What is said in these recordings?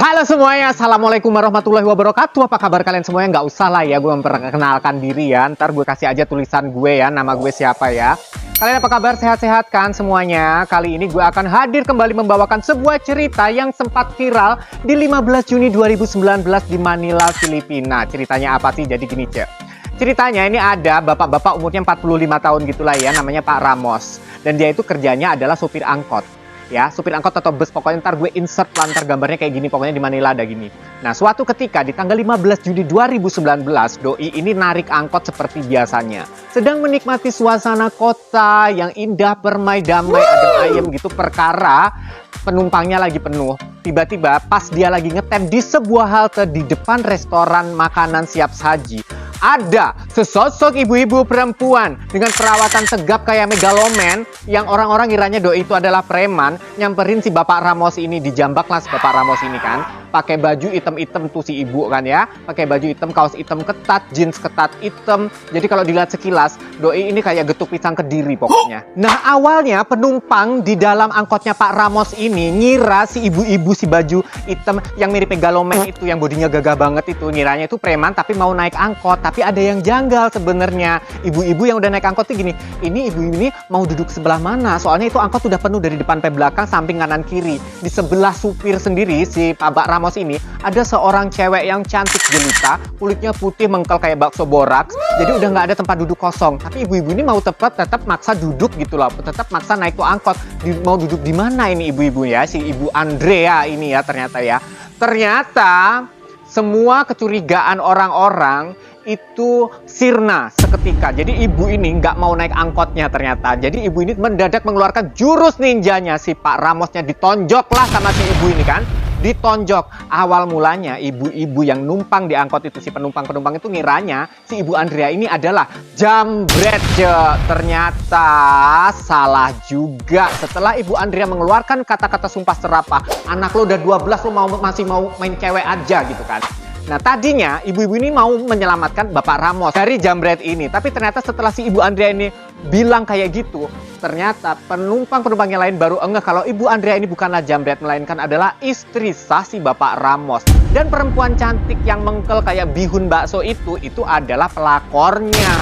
Halo semuanya, Assalamualaikum warahmatullahi wabarakatuh. Apa kabar kalian semuanya? Nggak usah lah ya gue memperkenalkan diri ya. Ntar gue kasih aja tulisan gue ya, nama gue siapa ya. Kalian apa kabar? Sehat-sehat kan semuanya? Kali ini gue akan hadir kembali membawakan sebuah cerita yang sempat viral di 15 Juni 2019 di Manila, Filipina. Ceritanya apa sih? Jadi gini, Cek. Ceritanya ini ada bapak-bapak umurnya 45 tahun gitulah ya, namanya Pak Ramos. Dan dia itu kerjanya adalah supir angkot. Ya, supir angkot atau bus, pokoknya ntar gue insert lantar gambarnya kayak gini, pokoknya di Manila ada gini. Nah, suatu ketika di tanggal 15 Juni 2019, Doi ini narik angkot seperti biasanya. Sedang menikmati suasana kota yang indah, permai, damai, adem ayem gitu, perkara penumpangnya lagi penuh. Tiba-tiba pas dia lagi ngetem di sebuah halte di depan restoran makanan siap saji, ada sesosok ibu-ibu perempuan dengan perawatan tegap kayak megaloman yang orang-orang kiranya Doi itu adalah preman, nyamperin si Bapak Ramos ini, dijambak lah si Bapak Ramos ini kan. Pakai baju hitam-hitam tuh si ibu kan ya. Pakai baju hitam, kaos hitam ketat, jeans ketat hitam. Jadi kalau dilihat sekilas, Doi ini kayak getuk pisang Kediri pokoknya. Nah, awalnya penumpang di dalam angkotnya Pak Ramos ini ngira si ibu-ibu si baju hitam yang mirip megaloman itu, yang bodinya gagah banget itu, ngiranya itu preman tapi mau naik angkot. Tapi ada yang janggal sebenarnya. Ibu-ibu yang udah naik angkot tuh gini, ini ibu ini mau duduk sebelah mana? Soalnya itu angkot udah penuh dari depan sampai belakang, samping kanan kiri. Di sebelah supir sendiri si Pak Ramos ini ada seorang cewek yang cantik jelita, kulitnya putih mengkel kayak bakso boraks. Jadi udah nggak ada tempat duduk kosong. Tapi ibu-ibu ini mau tetap maksa duduk gitu loh, tetap maksa naik tuh angkot. Mau duduk di mana ini ibu-ibu ya? Si Ibu Andrea ini ya ternyata ya. Ternyata semua kecurigaan orang-orang itu sirna seketika. Jadi ibu ini nggak mau naik angkotnya ternyata. Jadi ibu ini mendadak mengeluarkan jurus ninjanya. Si Pak Ramosnya ditonjok lah sama si ibu ini kan. Ditonjok. Awal mulanya ibu-ibu yang numpang di angkot itu, si penumpang-penumpang itu ngiranya si Ibu Andrea ini adalah jambret. Ternyata salah juga. Setelah Ibu Andrea mengeluarkan kata-kata sumpah serapah, anak lo udah 12 lo masih mau main cewek aja gitu kan. Nah, tadinya ibu-ibu ini mau menyelamatkan Bapak Ramos dari jambret ini. Tapi ternyata setelah si Ibu Andrea ini bilang kayak gitu, ternyata penumpang-penumpang yang lain baru engeh kalau Ibu Andrea ini bukanlah jambret, melainkan adalah istri sah si Bapak Ramos. Dan perempuan cantik yang mengkel kayak bihun bakso itu adalah pelakornya.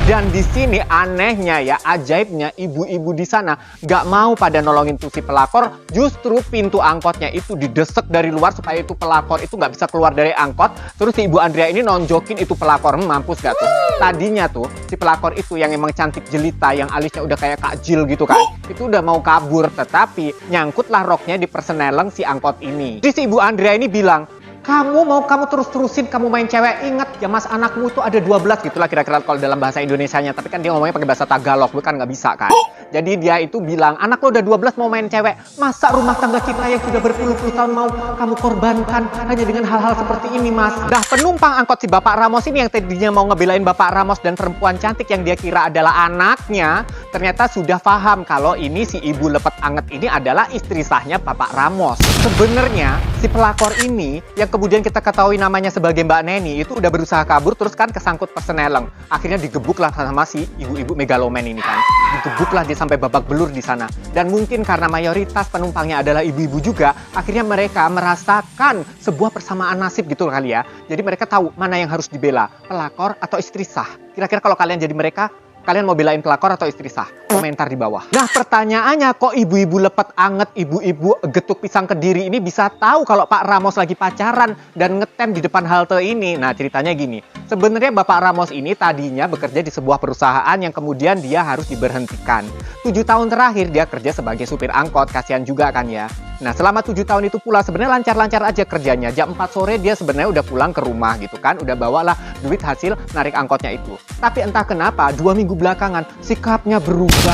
Dan di sini anehnya ya, ajaibnya ibu-ibu di sana nggak mau pada nolongin tuh si pelakor. Justru pintu angkotnya itu didesek dari luar supaya itu pelakor itu nggak bisa keluar dari angkot. Terus si Ibu Andrea ini nonjokin itu pelakor. Mampus gak tuh? Tadinya tuh si pelakor itu yang emang cantik jelita, yang alisnya udah kayak Kak Jill gitu kan, itu udah mau kabur, tetapi nyangkutlah roknya di perseneleng si angkot ini. Jadi si Ibu Andrea ini bilang, kamu terus-terusin kamu main cewek, ingat ya mas, anakmu itu ada 12 gitulah kira-kira kalau dalam bahasa Indonesianya. Tapi kan dia ngomongnya pakai bahasa Tagalog, bukan nggak bisa kan. Jadi dia itu bilang, anak lo udah 12 mau main cewek, masa rumah tangga kita yang sudah berpuluh-puluh tahun mau kamu korbankan hanya dengan hal-hal seperti ini mas. Dah penumpang angkot si Bapak Ramos ini yang tadinya mau ngebelain Bapak Ramos dan perempuan cantik yang dia kira adalah anaknya, ternyata sudah paham kalau ini si ibu lepet anget ini adalah istri sahnya Bapak Ramos. Sebenarnya si pelakor ini yang kemudian kita ketahui namanya sebagai Mbak Neni itu udah berusaha kabur, terus kan kesangkut perseneleng. Akhirnya digebuk lah sama si ibu-ibu megaloman ini kan. Digebuk lah dia sampai babak belur di sana. Dan mungkin karena mayoritas penumpangnya adalah ibu-ibu juga, akhirnya mereka merasakan sebuah persamaan nasib gitu kali ya. Jadi mereka tahu mana yang harus dibela, pelakor atau istri sah. Kira-kira kalau kalian jadi mereka, kalian mau belain pelakor atau istri sah? Komentar di bawah. Nah, pertanyaannya, kok ibu-ibu lepet anget, ibu-ibu getuk pisang Kediri ini bisa tahu kalau Pak Ramos lagi pacaran dan ngetem di depan halte ini? Nah, ceritanya gini. Sebenarnya Bapak Ramos ini tadinya bekerja di sebuah perusahaan yang kemudian dia harus diberhentikan. 7 tahun terakhir dia kerja sebagai supir angkot, kasihan juga kan ya. Nah, selama 7 tahun itu pula sebenarnya lancar-lancar aja kerjanya. Jam 4 sore dia sebenarnya udah pulang ke rumah gitu kan. Udah bawalah duit hasil narik angkotnya itu. Tapi entah kenapa 2 minggu belakangan sikapnya berubah.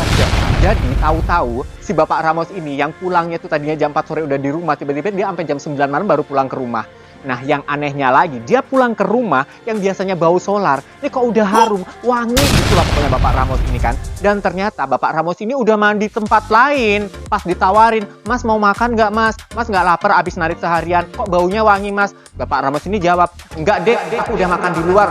Jadi tahu-tahu si Bapak Ramos ini yang pulangnya tuh tadinya jam 4 sore udah di rumah, tiba-tiba dia sampai jam 9 malam baru pulang ke rumah. Nah, yang anehnya lagi, dia pulang ke rumah yang biasanya bau solar, ini kok udah harum, wangi gitulah pokoknya Bapak Ramos ini kan. Dan ternyata Bapak Ramos ini udah mandi tempat lain. Pas ditawarin, mas mau makan nggak mas? Mas nggak lapar abis narik seharian, kok baunya wangi mas? Bapak Ramos ini jawab, enggak dek, aku udah makan di luar.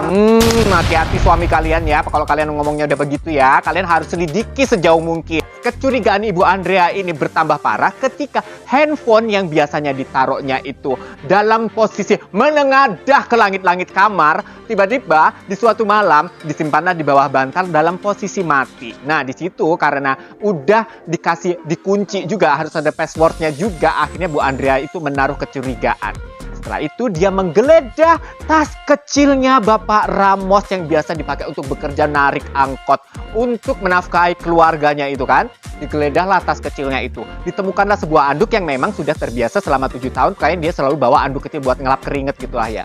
Hati-hati suami kalian ya, kalau kalian ngomongnya udah begitu ya, kalian harus selidiki sejauh mungkin. kecurigaan Ibu Andrea ini bertambah parah ketika handphone yang biasanya ditaruhnya itu dalam posisi menengadah ke langit-langit kamar, tiba-tiba di suatu malam disimpanlah di bawah bantal dalam posisi mati. Nah, di situ karena udah dikasih dikunci juga, harus ada passwordnya juga, akhirnya Bu Andrea itu menaruh kecurigaan. Setelah itu dia menggeledah tas kecilnya Bapak Ramos yang biasa dipakai untuk bekerja narik angkot untuk menafkahi keluarganya itu kan. Digeledahlah tas kecilnya itu. Ditemukanlah sebuah anduk yang memang sudah terbiasa selama 7 tahun. Kayaknya dia selalu bawa anduk kecil buat ngelap keringet gitu lah ya.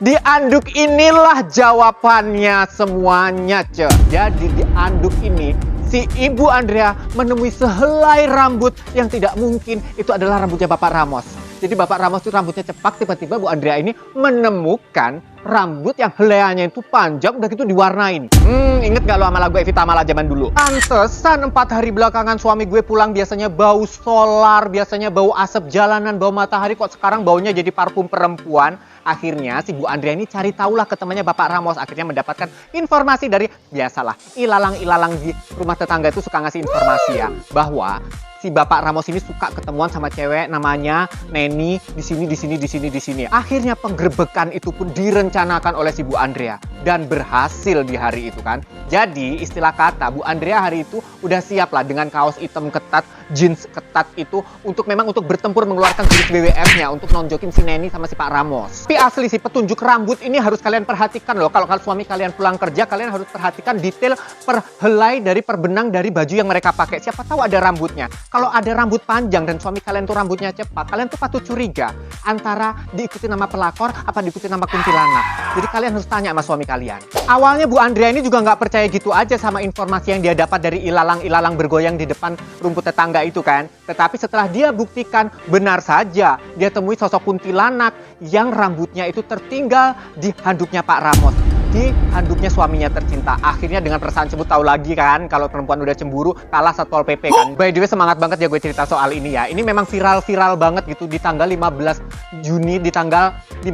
Di anduk inilah jawabannya semuanya, Jadi di anduk ini si Ibu Andrea menemui sehelai rambut yang tidak mungkin itu adalah rambutnya Bapak Ramos. Jadi Bapak Ramos itu rambutnya cepak, tiba-tiba Bu Andrea ini menemukan rambut yang helaiannya itu panjang, udah gitu diwarnain. Inget gak lo sama lagu Evita Mala zaman dulu? Pantesan 4 hari belakangan suami gue pulang biasanya bau solar, biasanya bau asap jalanan, bau matahari, kok sekarang baunya jadi parfum perempuan. Akhirnya si Bu Andrea ini cari tahulah ke temannya Bapak Ramos, akhirnya mendapatkan informasi dari, biasalah, ilalang-ilalang di rumah tetangga itu suka ngasih informasi ya, bahwa si Bapak Ramos ini suka ketemuan sama cewek namanya Neni di sini. Akhirnya penggerbekan itu pun direncanakan oleh si Bu Andrea dan berhasil di hari itu kan. Jadi istilah kata Bu Andrea hari itu udah siap lah dengan kaos hitam ketat, jeans ketat itu untuk memang untuk bertempur mengeluarkan jurus WWF-nya untuk nonjokin si Neni sama si Pak Ramos. Tapi asli sih petunjuk rambut ini harus kalian perhatikan loh. Kalau suami kalian pulang kerja, kalian harus perhatikan detail per helai dari perbenang dari baju yang mereka pakai. Siapa tahu ada rambutnya. Kalau ada rambut panjang dan suami kalian tuh rambutnya cepat, kalian tuh patut curiga antara diikuti nama pelakor apa diikuti nama kuntilanak. Jadi kalian harus tanya sama suami kalian. Awalnya Bu Andrea ini juga nggak percaya gitu aja sama informasi yang dia dapat dari ilalang-ilalang bergoyang di depan rumput tetangga itu kan. Tetapi setelah dia buktikan, benar saja dia temui sosok kuntilanak yang rambutnya itu tertinggal di handuknya Pak Ramos, di handuknya suaminya tercinta. Akhirnya dengan perasaan cemburu, tahu lagi kan kalau perempuan udah cemburu kalah Satpol PP kan. By the way, semangat banget ya gue cerita soal ini ya. Ini memang viral banget gitu di tanggal 15 Juni 2019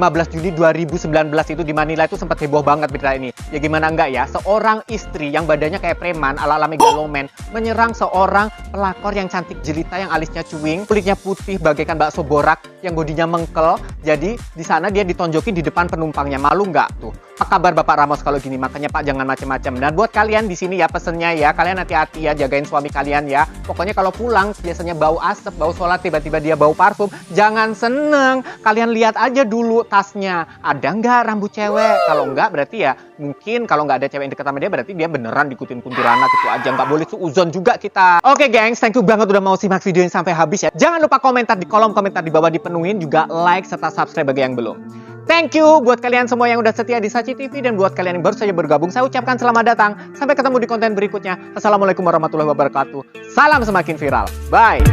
itu di Manila itu sempat heboh banget berita ini. Ya gimana enggak ya, seorang istri yang badannya kayak preman ala-ala megaloman menyerang seorang pelakor yang cantik jelita, yang alisnya cuing, kulitnya putih bagaikan bakso borak, yang bodinya mengkel. Jadi di sana dia ditonjokin di depan penumpangnya. Malu nggak tuh? Apa kabar Bapak Ramos kalau gini? Makanya Pak jangan macem-macem. Dan buat kalian di sini ya pesennya ya, kalian hati-hati ya, jagain suami kalian ya. Pokoknya kalau pulang biasanya bau asap, bau sholat, tiba-tiba dia bau parfum, jangan seneng. Kalian lihat aja dulu tasnya, ada nggak rambut cewek? Kalau nggak berarti ya mungkin kalau nggak ada cewek yang dekat sama dia berarti dia beneran diikutin kuntilanak gitu aja. Nggak boleh suuzon juga kita. Oke gengs, thank you banget udah mau simak video ini sampai habis ya. Jangan lupa komentar di kolom komentar di bawah, dipenuhin juga like serta subscribe bagi yang belum. Thank you buat kalian semua yang udah setia di Sachi TV, dan buat kalian yang baru saja bergabung, saya ucapkan selamat datang. Sampai ketemu di konten berikutnya. Assalamualaikum warahmatullahi wabarakatuh. Salam semakin viral. Bye.